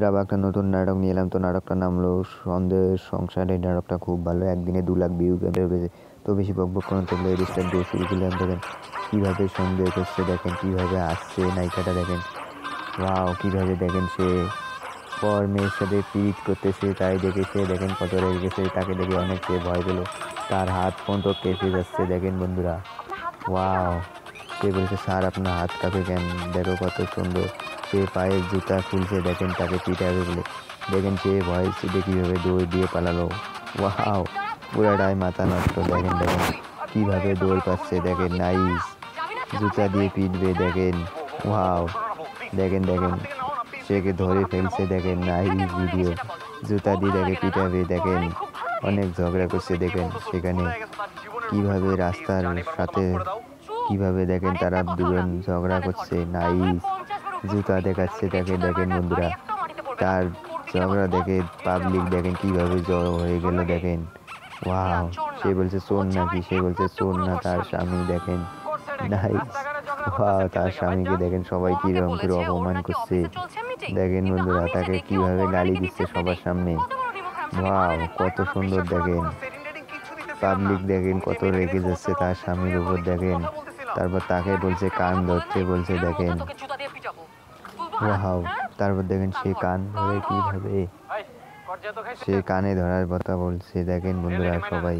বন্ধুরা আবার একটা নতুন নাটক নিয়ে এলাম। তো নাটকটার নাম হলো সন্দেহের সংসার। এই নাটকটা খুব ভালো, একদিনে 2 লাখ ভিউ বেড়েছে। তো বেশি বকবক করে থাকলে স্টার্ট দিয়ে শুরু করলাম। দেখেন কীভাবে সন্দেহ করছে, দেখেন কীভাবে আসছে নায়িকাটা, দেখেন ওয়াও কীভাবে দেখেন সে পর মেয়ের সাথে পিরিত করতেছে, তাই দেখে সে দেখেন কত রেগে গেছে। তাকে দেখে অনেক সে ভয় পেল, তার হাত পর্যন্ত কেঁপে যাচ্ছে। দেখেন বন্ধুরা ওয়াও, সে বলছে স্যার আপনার হাত কাঁপে কেন, দেখো কত সুন্দর। সে পায়ের জুতা খুলছে, দেখেন তাকে পিটাবে বলে। দেখেন সে ভয় সিটে কীভাবে দৌড় দিয়ে পালালো। ওয়াও, পুরাটাই মাথা নষ্ট। দেখেন দেখেন কীভাবে দৌড় পাচ্ছে, দেখেন নাইস। জুতা দিয়ে পিটবে, দেখেন ওয়াও। দেখেন দেখেন সেকে ধরে ফেলছে, দেখেন নাইস ভিডিও। জুতা দিয়ে দেখে পিটাবে, দেখেন অনেক ঝগড়া করছে। দেখেন সেখানে কিভাবে রাস্তার সাথে কিভাবে দেখেন তারা দুজন ঝগড়া করছে, নাইস। জুতা দেখাচ্ছে, দেখেন দেখেন বন্ধুরা তার ঝগড়া দেখে পাবলিক দেখেন কিভাবে জড়ো হয়ে গেল। দেখেন ওয়াও, সে বলছে চোর নাকি, সে বলছে চোর না তার স্বামী। দেখেন নাইস ওয়াও, তার স্বামীকে দেখেন সবাই কিরকম করে অপমান করছে। দেখেন বন্ধুরা তাকে কিভাবে গালি দিচ্ছে সবার সামনে। ওয়াও কত সুন্দর। দেখেন পাবলিক দেখেন কত রেগে যাচ্ছে তার স্বামীর উপর। দেখেন তারপর তাকে বলছে কান ধরতে বলছে। দেখেন ওয়াও, তারপর দেখেন সে কান ধরে কিভাবে সে কানে ধরার কথা বলছে। দেখেন বন্ধুরা সবাই